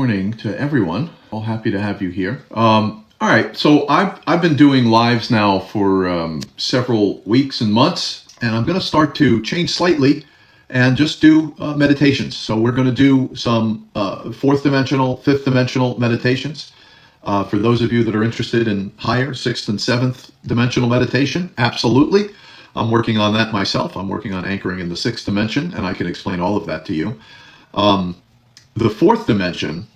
Morning to everyone. All happy to have you here. All right, so I've been doing lives now for several weeks and months, and I'm going to start to change slightly and just do meditations. So we're going to do some fourth dimensional, fifth dimensional meditations. For those of you that are interested in higher sixth and seventh dimensional meditation, absolutely. I'm working on that myself. I'm working on anchoring in the sixth dimension, and I can explain all of that to you. The fourth dimension,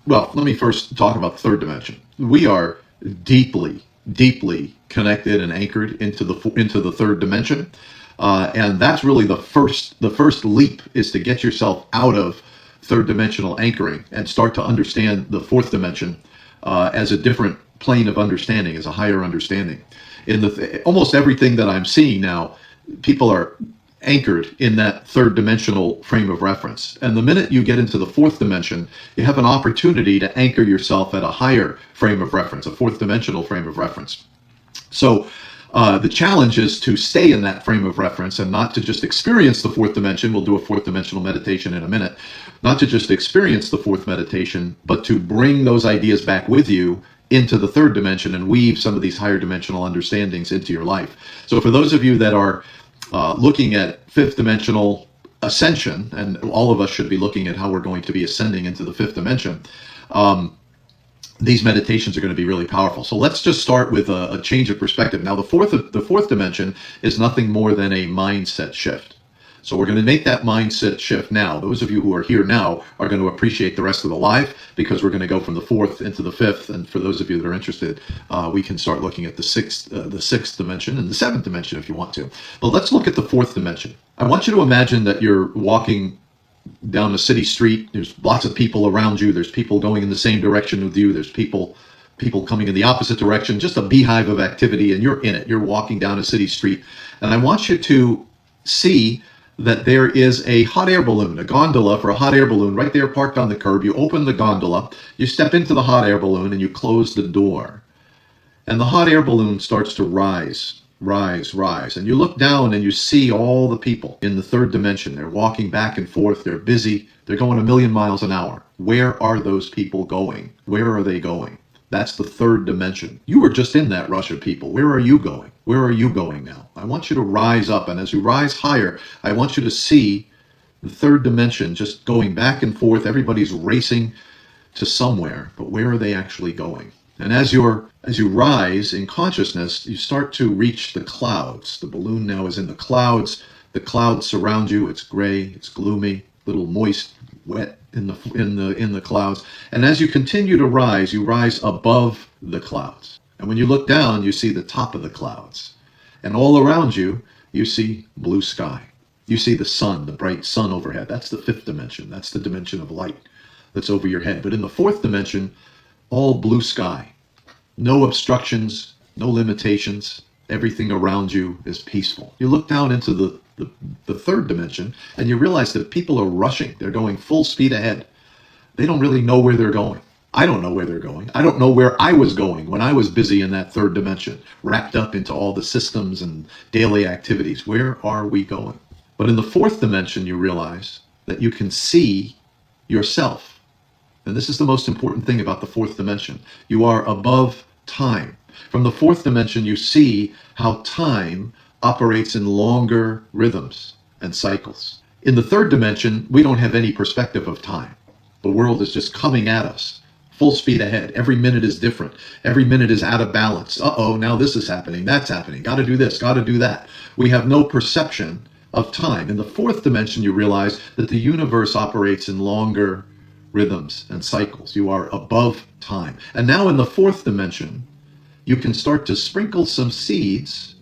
well, let me first talk about the third dimension. We are deeply, deeply connected and anchored into the third dimension, and that's really the first leap is to get yourself out of third dimensional anchoring and start to understand the fourth dimension as a different plane of understanding, as a higher understanding. In almost everything that I'm seeing now, people are anchored in that third dimensional frame of reference. And the minute you get into the fourth dimension, you have an opportunity to anchor yourself at a higher frame of reference, a fourth dimensional frame of reference. So the challenge is to stay in that frame of reference and not to just experience the fourth dimension. We'll do a fourth dimensional meditation in a minute. Not to just experience the fourth meditation, but to bring those ideas back with you into the third dimension and weave some of these higher dimensional understandings into your life. So for those of you that are looking at fifth dimensional ascension, and all of us should be looking at how we're going to be ascending into the fifth dimension, these meditations are going to be really powerful. So let's just start with a change of perspective. Now, the fourth dimension is nothing more than a mindset shift. So we're going to make that mindset shift now. Those of you who are here now are going to appreciate the rest of the live, because we're going to go from the fourth into the fifth. And for those of you that are interested, we can start looking at the sixth dimension and the seventh dimension if you want to. But let's look at the fourth dimension. I want you to imagine that you're walking down a city street. There's lots of people around you. There's people going in the same direction with you. There's people coming in the opposite direction, just a beehive of activity, and you're in it. You're walking down a city street. And I want you to see that there is a hot air balloon, a gondola for a hot air balloon right there parked on the curb. You open the gondola, you step into the hot air balloon, and you close the door. And the hot air balloon starts to rise. And you look down and you see all the people in the third dimension. They're walking back and forth. They're busy. They're going a million miles an hour. Where are those people going? Where are they going? That's the third dimension. You were just in that rush of people. Where are you going? Where are you going now? I want you to rise up. And as you rise higher, I want you to see the third dimension just going back and forth. Everybody's racing to somewhere, but where are they actually going? And as you rise in consciousness, you start to reach the clouds. The balloon now is in the clouds. The clouds surround you. It's gray, it's gloomy, a little moist, wet in the clouds. And as you continue to rise, you rise above the clouds. And when you look down, you see the top of the clouds. And all around you, you see blue sky. You see the sun, the bright sun overhead. That's the fifth dimension. That's the dimension of light that's over your head. But in the fourth dimension, all blue sky. No obstructions, no limitations. Everything around you is peaceful. You look down into the third dimension and you realize that people are rushing. They're going full speed ahead. They don't really know where they're going. I don't know where they're going. I don't know where I was going when I was busy in that third dimension, wrapped up into all the systems and daily activities. Where are we going? But in the fourth dimension, you realize that you can see yourself. And this is the most important thing about the fourth dimension. You are above time. From the fourth dimension, you see how time operates in longer rhythms and cycles. In the third dimension, we don't have any perspective of time. The world is just coming at us, full speed ahead. Every minute is different. Every minute is out of balance. Uh-oh, now this is happening, that's happening. Got to do this, got to do that. We have no perception of time. In the fourth dimension, you realize that the universe operates in longer rhythms and cycles. You are above time. And now in the fourth dimension, you can start to sprinkle some seeds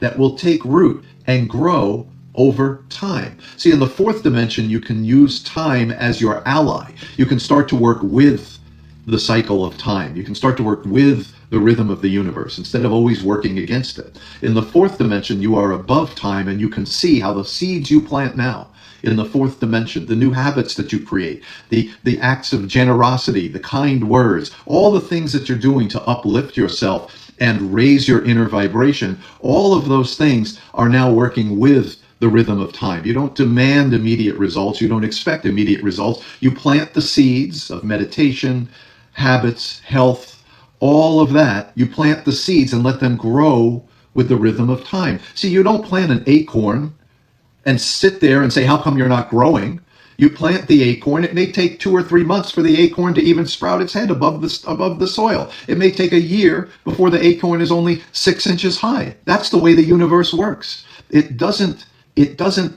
that will take root and grow over time. See, in the fourth dimension, you can use time as your ally. You can start to work with the cycle of time. You can start to work with the rhythm of the universe instead of always working against it. In the fourth dimension, you are above time, and you can see how the seeds you plant now in the fourth dimension, the new habits that you create, the acts of generosity, the kind words, all the things that you're doing to uplift yourself and raise your inner vibration, all of those things are now working with the rhythm of time. You don't demand immediate results. You don't expect immediate results. You plant the seeds of meditation, habits, health, all of that. You plant the seeds and let them grow with the rhythm of time. See, you don't plant an acorn and sit there and say, how come you're not growing? You plant the acorn. It may take 2 or 3 months for the acorn to even sprout its head above the soil. It may take a year before the acorn is only 6 inches high. That's the way the universe works. It doesn't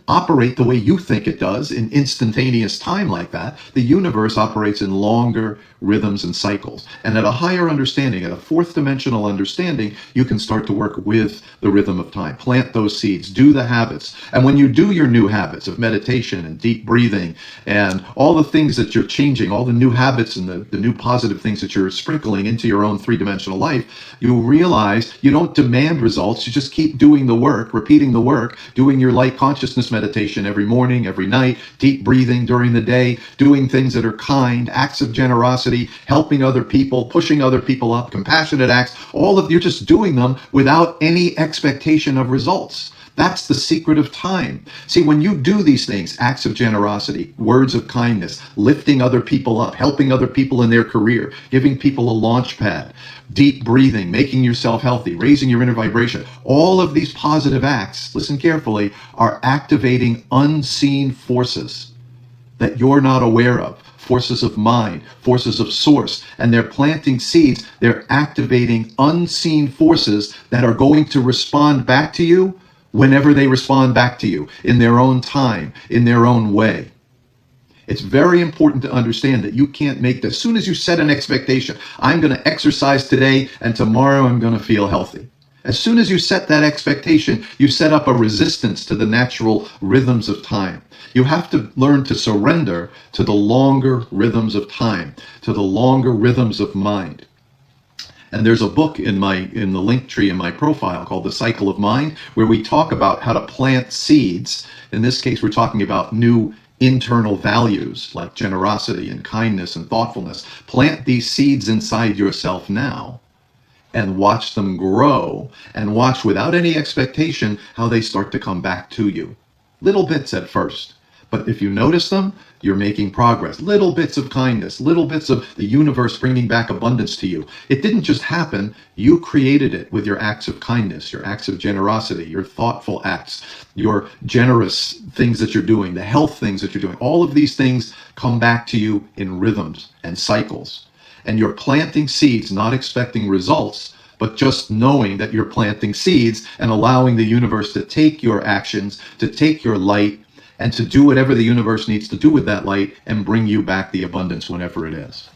operate the way you think it does in instantaneous time like that. The universe operates in longer rhythms and cycles. And at a higher understanding, at a fourth dimensional understanding, you can start to work with the rhythm of time. Plant those seeds, do the habits. And when you do your new habits of meditation and deep breathing and all the things that you're changing, all the new habits and the new positive things that you're sprinkling into your own three-dimensional life, you realize you don't demand results. You just keep doing the work, repeating the work, doing your light consciousness meditation every morning, every night, deep breathing during the day, doing things that are kind, acts of generosity, helping other people, pushing other people up, compassionate acts. You're just doing them without any expectation of results. That's the secret of time. See, when you do these things, acts of generosity, words of kindness, lifting other people up, helping other people in their career, giving people a launch pad, deep breathing, making yourself healthy, raising your inner vibration, all of these positive acts, listen carefully, are activating unseen forces that you're not aware of. Forces of mind, forces of source, and they're planting seeds. They're activating unseen forces that are going to respond back to you whenever they respond back to you, in their own time, in their own way. It's very important to understand that you can't make this. As soon as you set an expectation, I'm going to exercise today and tomorrow I'm going to feel healthy. As soon as you set that expectation, you set up a resistance to the natural rhythms of time. You have to learn to surrender to the longer rhythms of time, to the longer rhythms of mind. And there's a book in the link tree in my profile called The Cycle of Mind, where we talk about how to plant seeds. In this case, we're talking about new internal values like generosity and kindness and thoughtfulness. Plant these seeds inside yourself now and watch them grow, and watch without any expectation how they start to come back to you. Little bits at first, but if you notice them, you're making progress. Little bits of kindness, little bits of the universe bringing back abundance to you. It didn't just happen. You created it with your acts of kindness, your acts of generosity, your thoughtful acts, your generous things that you're doing, the health things that you're doing. All of these things come back to you in rhythms and cycles. And you're planting seeds, not expecting results, but just knowing that you're planting seeds and allowing the universe to take your actions, to take your light, and to do whatever the universe needs to do with that light and bring you back the abundance whenever it is.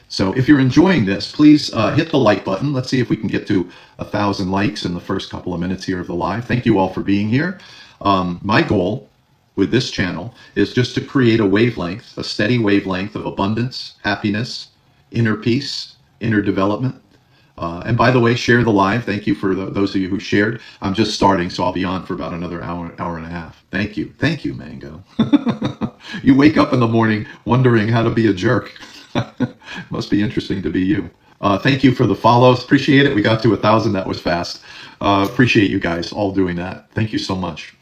So if you're enjoying this, please hit the like button. Let's see if we can get to 1,000 likes in the first couple of minutes here of the live. Thank you all for being here. My goal with this channel is just to create a wavelength, a steady wavelength of abundance, happiness, inner peace, inner development. And by the way, share the live. Thank you for those of you who shared. I'm just starting, so I'll be on for about another hour and a half. Thank you. Thank you, Mango. You wake up in the morning wondering how to be a jerk. Must be interesting to be you. Thank you for the follows. Appreciate it. We got to 1,000. That was fast. Appreciate you guys all doing that. Thank you so much.